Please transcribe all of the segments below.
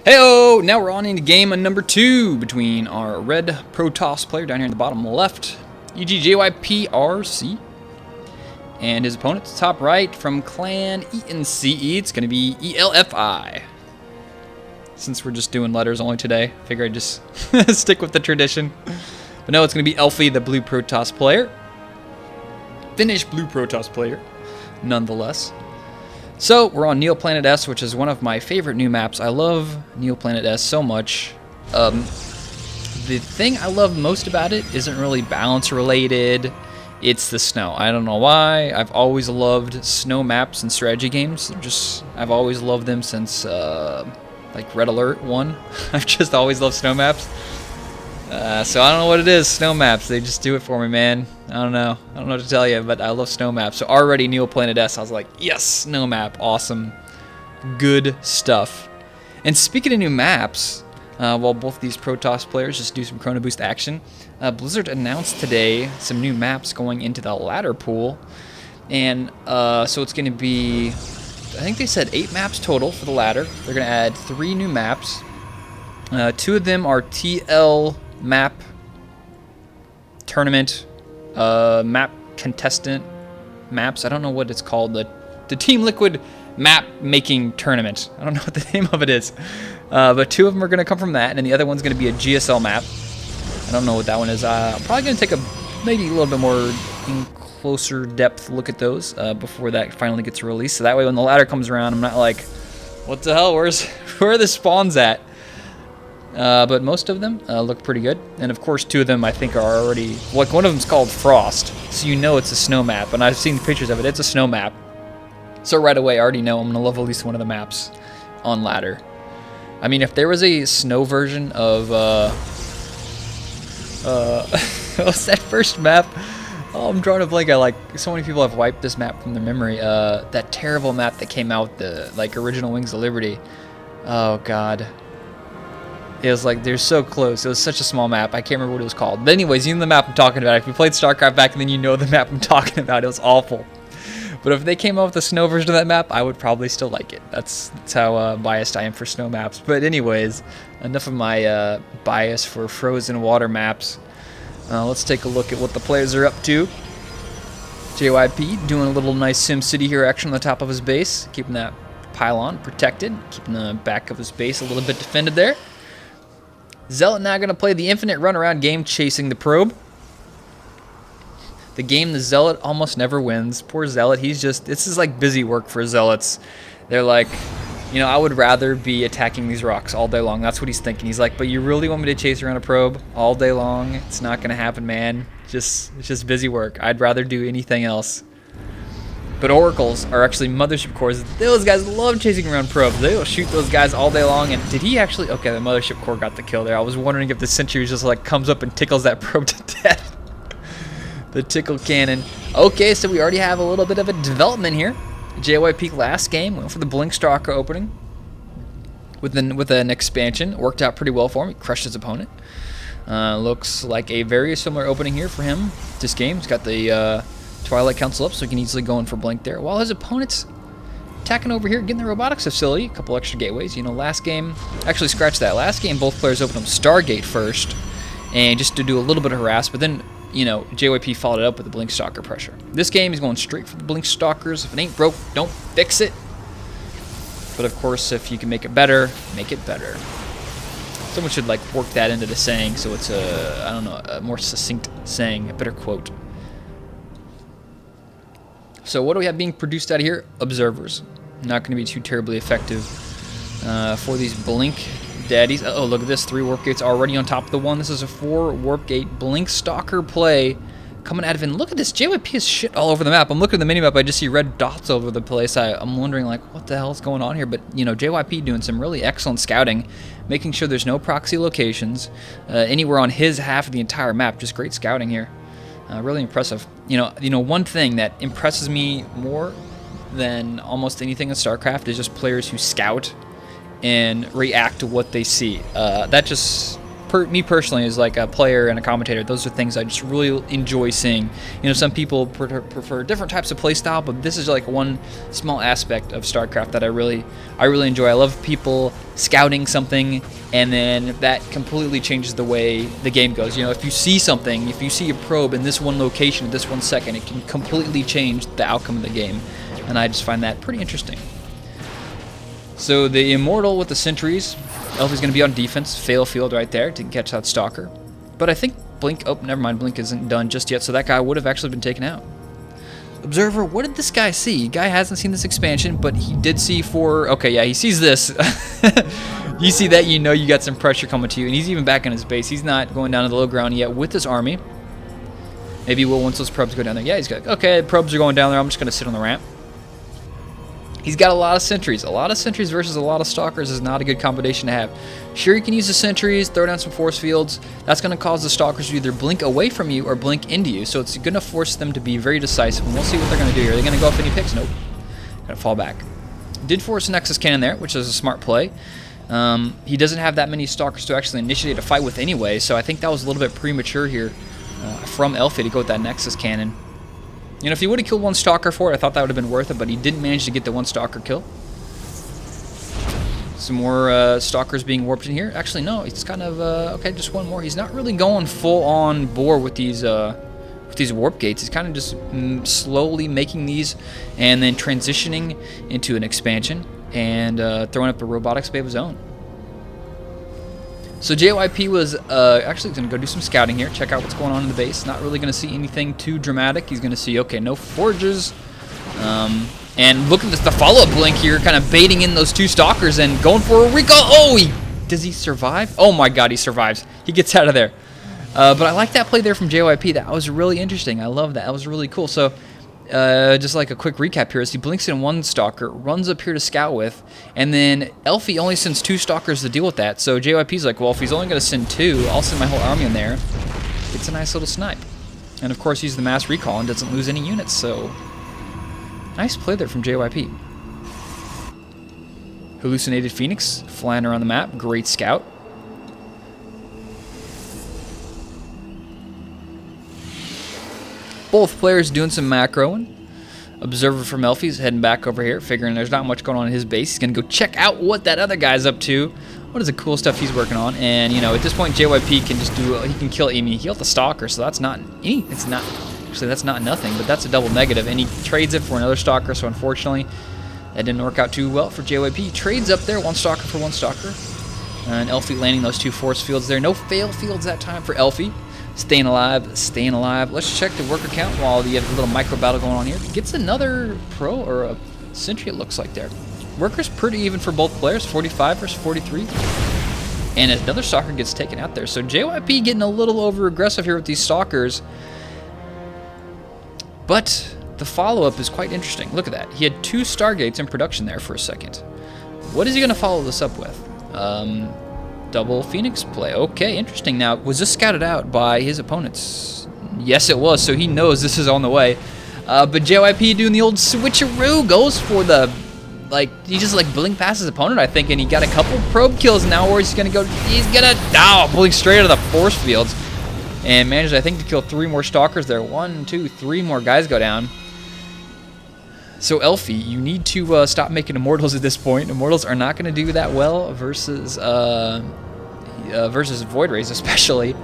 Heyo! Now we're on into game number 2 between our red Protoss player down here in the bottom left, JYP RC, and his opponent to the top right from clan ENCE. It's going to be ELFI. Since we're just doing letters only today, I figure I'd just stick with the tradition. But no, it's going to be Elfi, the blue Protoss player. Finnish blue Protoss player, nonetheless. So, we're on Neoplanet S, which is one of my favorite new maps. I love Neoplanet S so much. The thing I love most about it isn't really balance related. It's the snow. I don't know why. I've always loved snow maps and strategy games. I've always loved them since, like Red Alert 1. I've just always loved snow maps. So I don't know what it is, snow maps. They just do it for me, man. I don't know what to tell you, but I love snow maps. So already Neoplanet S, I was like, yes, snow map, awesome. Good stuff. And speaking of new maps, while both these Protoss players just do some Chrono Boost action, Blizzard announced today some new maps going into the ladder pool. And so it's going to be, I think they said 8 maps total for the ladder. They're going to add 3 new maps. 2 of them are TL map tournament, map contestant maps. I don't know what it's called. The Team Liquid map making tournament. I don't know what the name of it is. But 2 of them are going to come from that, and then the other one's going to be a GSL map. I don't know what that one is. I'm probably going to take maybe a little bit more in closer depth look at those before that finally gets released. So that way when the ladder comes around, I'm not like, what the hell, where are the spawns at? But most of them look pretty good. And of course 2 of them I think are already, like one of them's called Frost, so you know it's a snow map, and I've seen pictures of it. It's a snow map. So right away I already know I'm going to love at least one of the maps on ladder. I mean, if there was a snow version of, what's that first map? Oh, I'm drawing a blank. So many people have wiped this map from their memory. That terrible map that came out, the original Wings of Liberty. Oh God. It was like, they're so close. It was such a small map. I can't remember what it was called. But anyways, you know the map I'm talking about. If you played StarCraft back then, you know the map I'm talking about. It was awful. But if they came out with a snow version of that map, I would probably still like it. That's how biased I am for snow maps. But anyways, enough of my bias for frozen water maps. Let's take a look at what the players are up to. JYP doing a little nice SimCity here action on the top of his base. Keeping that pylon protected. Keeping the back of his base a little bit defended there. Zealot now going to play the infinite runaround game chasing the probe. The game the Zealot almost never wins. Poor Zealot, this is like busy work for Zealots. They're like, I would rather be attacking these rocks all day long. That's what he's thinking. He's like, but you really want me to chase around a probe all day long? It's not going to happen, man. It's just busy work. I'd rather do anything else. But oracles are actually mothership cores. Those guys love chasing around probes. They will shoot those guys all day long. And did he actually? Okay, the mothership core got the kill there. I was wondering if the sentry just like comes up and tickles that probe to death. The tickle cannon. Okay, so we already have a little bit of a development here. JYP last game went for the Blink Stalker opening with an expansion. Worked out pretty well for him. He crushed his opponent. Looks like a very similar opening here for him. This game, he's got the Twilight Council up, so he can easily go in for Blink there. While his opponent's attacking over here, getting the robotics facility, a couple extra gateways. Last game, actually scratch that. Last game, both players opened up Stargate first, and just to do a little bit of harass, but then, JYP followed it up with the Blink Stalker pressure. This game, he's going straight for the Blink Stalkers. If it ain't broke, don't fix it. But of course, if you can make it better, make it better. Someone should work that into the saying, so it's a more succinct saying, a better quote. So what do we have being produced out of here? Observers. Not going to be too terribly effective for these Blink daddies. Oh, look at this. 3 warp gates already on top of the one. This is a 4 warp gate Blink Stalker play coming out of it. And look at this. JYP is shit all over the map. I'm looking at the minimap. I just see red dots over the place. I'm wondering, what the hell is going on here? But, JYP doing some really excellent scouting, making sure there's no proxy locations anywhere on his half of the entire map. Just great scouting here. Really impressive. One thing that impresses me more than almost anything in StarCraft is just players who scout and react to what they see. That just me personally, as like a player and a commentator, those are things I just really enjoy seeing. You know, some people prefer different types of play style, but this is like one small aspect of StarCraft that I really enjoy. I love people scouting something, and then that completely changes the way the game goes. You know, if you see something, if you see a probe in this one location at this 1 second, it can completely change the outcome of the game, and I just find that pretty interesting. So the Immortal with the sentries, Elfi's going to be on defense, fail field right there to catch that Stalker. But I think Blink, oh, never mind, Blink isn't done just yet, so that guy would have actually been taken out. Observer, what did this guy see? Guy hasn't seen this expansion, but he did see okay, yeah, he sees this. You see that, you know you got some pressure coming to you, and he's even back in his base. He's not going down to the low ground yet with his army. Maybe he will once those probes go down there. Yeah, he's got, okay, probes are going down there, I'm just going to sit on the ramp. He's got a lot of sentries. A lot of sentries versus a lot of stalkers is not a good combination to have. Sure, you can use the sentries, throw down some force fields. That's going to cause the stalkers to either blink away from you or blink into you. So it's going to force them to be very decisive. And we'll see what they're going to do here. Are they going to go off any picks? Nope. Going to fall back. Did force a Nexus Cannon there, which is a smart play. He doesn't have that many stalkers to actually initiate a fight with anyway. So I think that was a little bit premature here from Elfi to go with that Nexus Cannon. You know, if he would have killed one Stalker for it, I thought that would have been worth it, but he didn't manage to get the one Stalker kill. Some more Stalkers being warped in here. Actually, no, it's kind of, okay, just one more. He's not really going full-on bore with these warp gates. He's kind of just slowly making these and then transitioning into an expansion and throwing up a robotics bay of his own. So JYP was actually going to go do some scouting here, check out what's going on in the base. Not really going to see anything too dramatic. He's going to see, okay, no forges. And look at this, the follow-up blink here, kind of baiting in those two stalkers and going for a recall. Oh, does he survive? Oh my god, he survives. He gets out of there. But I like that play there from JYP. That was really interesting. I love that. That was really cool. So just like a quick recap here is he blinks in one stalker, runs up here to scout with, and then Elfi only sends two stalkers to deal with that. So JYP's like, well, if he's only going to send two, I'll send my whole army in there. It's a nice little snipe. And of course he's the mass recall and doesn't lose any units, so nice play there from JYP. Hallucinated Phoenix flying around the map, great scout. Both players doing some macroing. Observer from Elfi's heading back over here, figuring there's not much going on in his base. He's going to go check out what that other guy's up to. What is the cool stuff he's working on? And, you know, at this point, JYP can just do, he can kill Amy. He killed the Stalker, so that's not, it's not, actually that's not nothing, but that's a double negative. And he trades it for another Stalker, so unfortunately, that didn't work out too well for JYP. He trades up there, one Stalker for one Stalker. And Elfi landing those two force fields there. No fail fields that time for Elfi. Staying alive, staying alive. Let's check the worker count while you have a little micro battle going on here. Gets another pro or a sentry, it looks like there. Worker's pretty even for both players, 45 versus 43. And another stalker gets taken out there. So JYP getting a little over aggressive here with these stalkers. But the follow-up is quite interesting. Look at that. He had two Stargates in production there for a second. What is he going to follow this up with? Double Phoenix play. Okay, interesting. Now, was this scouted out by his opponents? Yes, it was, so he knows this is on the way. But JYP doing the old switcheroo, goes for the, like, he just, like, blink past his opponent, I think, and he got a couple probe kills now where he's going to go, blink straight out of the force fields. And managed, I think, to kill 3 more stalkers there. 1, 2, 3 more guys go down. So Elfi, you need to stop making Immortals at this point. Immortals are not going to do that well versus Void Rays especially.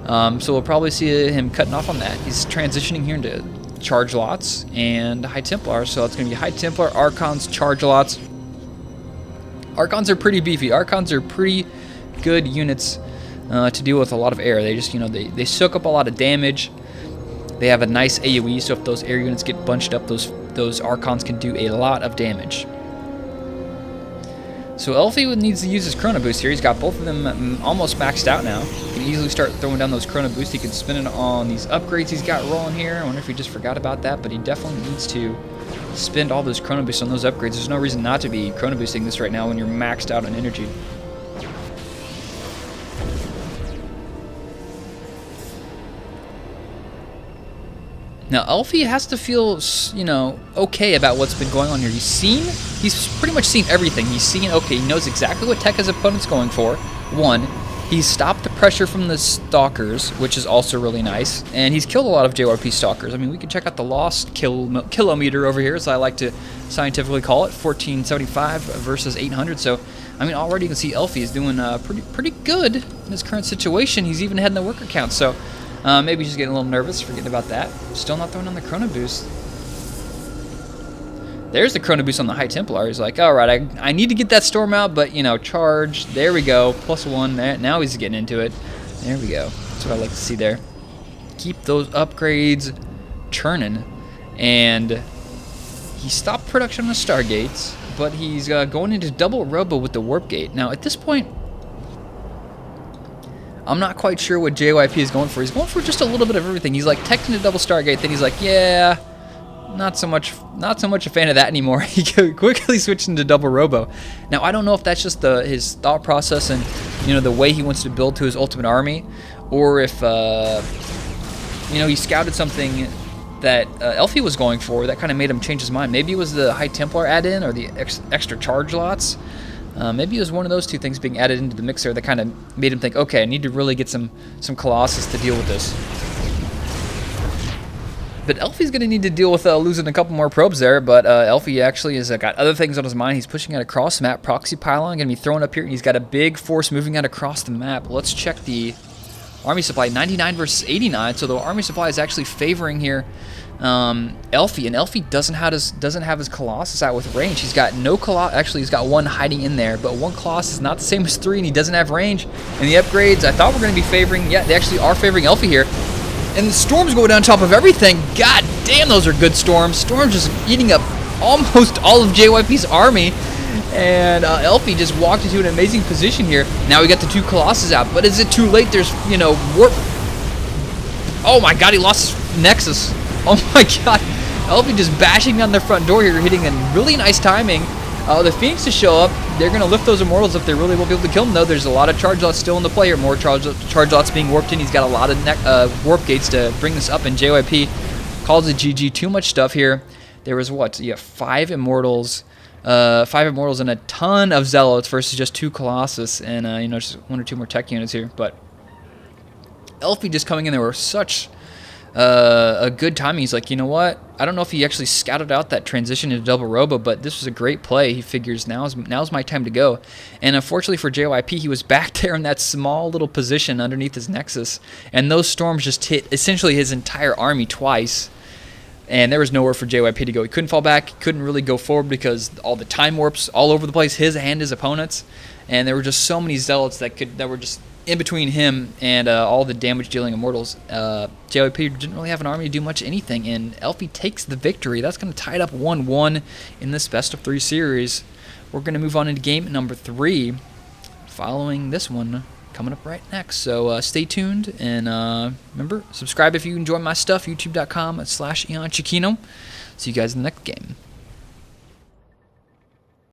So we'll probably see him cutting off on that. He's transitioning here into Charge Lots and High Templar. So it's going to be High Templar, Archons, Charge Lots. Archons are pretty beefy. Archons are pretty good units to deal with a lot of air. They just, you know, they soak up a lot of damage. They have a nice AoE, so if those air units get bunched up, those Archons can do a lot of damage. So Elfi needs to use his Chrono Boost here. He's got both of them almost maxed out now. He can easily start throwing down those Chrono Boosts. He can spin it on these upgrades he's got rolling here. I wonder if he just forgot about that, but he definitely needs to spend all those Chrono Boosts on those upgrades. There's no reason not to be Chrono Boosting this right now when you're maxed out on energy. Now, Elfi has to feel, you know, okay about what's been going on here. He's pretty much seen everything. He's seen, okay, he knows exactly what tech his opponent's going for, 1. He's stopped the pressure from the Stalkers, which is also really nice, and he's killed a lot of JYP Stalkers. I mean, we can check out the lost kilometer over here, as I like to scientifically call it, 1475 versus 800. So, I mean, already you can see Elfi is doing pretty good in his current situation. He's even ahead in the worker count, so maybe he's getting a little nervous, forgetting about that. Still not throwing on the Chrono Boost. There's the Chrono Boost on the High Templar. He's like, all right, I need to get that Storm out, but, you know, charge. There we go. +1. There. Now he's getting into it. There we go. That's what I like to see there. Keep those upgrades churning. And he stopped production on the Stargates, but he's going into double Robo with the Warp Gate. Now, at this point, I'm not quite sure what JYP is going for. He's going for just a little bit of everything. He's like teching a double Stargate, then he's like, yeah, not so much a fan of that anymore. He quickly switched into double Robo. Now, I don't know if that's just his thought process and, you know, the way he wants to build to his ultimate army, or if you know, he scouted something that Elfi was going for that kind of made him change his mind. Maybe it was the High Templar add-in or the extra charge lots. Maybe it was one of those two things being added into the mixer that kind of made him think, okay, I need to really get some Colossus to deal with this. But Elfi's going to need to deal with losing a couple more probes there, but Elfi actually has got other things on his mind. He's pushing out across the map. Proxy pylon going to be thrown up here, and he's got a big force moving out across the map. Let's check the army supply. 99 versus 89, so the army supply is actually favoring here Elfi, and Elfi doesn't have his Colossus out with range. He's got no Colossus. Actually, he's got one hiding in there, but one Colossus is not the same as 3, and he doesn't have range. And the upgrades, I thought were going to be favoring, yeah, they actually are favoring Elfi here. And the storms go down top of everything. God damn, those are good storms. Storms just eating up almost all of JYP's army. And Elfi just walked into an amazing position here. Now we got the 2 Colossus out, but is it too late? There's, you know, warp. Oh my god, he lost his Nexus. Oh my god. Elfi just bashing down their front door here, hitting in really nice timing. The Phoenixes show up. They're going to lift those Immortals if they really will be able to kill them, though. There's a lot of charge lots still in the play here. More charge lots being warped in. He's got a lot of warp gates to bring this up, and JYP calls it GG. Too much stuff here. There was what? Yeah, 5 Immortals. 5 Immortals and a ton of Zealots versus just 2 Colossus and, you know, just 1 or 2 more tech units here. But Elfi just coming in there with such a good timing. He's like, you know what? I don't know if he actually scouted out that transition into double Robo, but this was a great play. He figures now's my time to go. And unfortunately for JYP, he was back there in that small little position underneath his Nexus, and those storms just hit essentially his entire army twice. And there was nowhere for JYP to go. He couldn't fall back. He couldn't really go forward because all the time warps all over the place, his and his opponents. And there were just so many Zealots that were just in between him and all the damage-dealing Immortals. JYP didn't really have an army to do much anything, and Elfi takes the victory. That's going to tie it up 1-1 in this best-of-3 series. We're going to move on into game number 3 following this one coming up right next. So stay tuned, and remember, subscribe if you enjoy my stuff, youtube.com/EonChiquino. See you guys in the next game.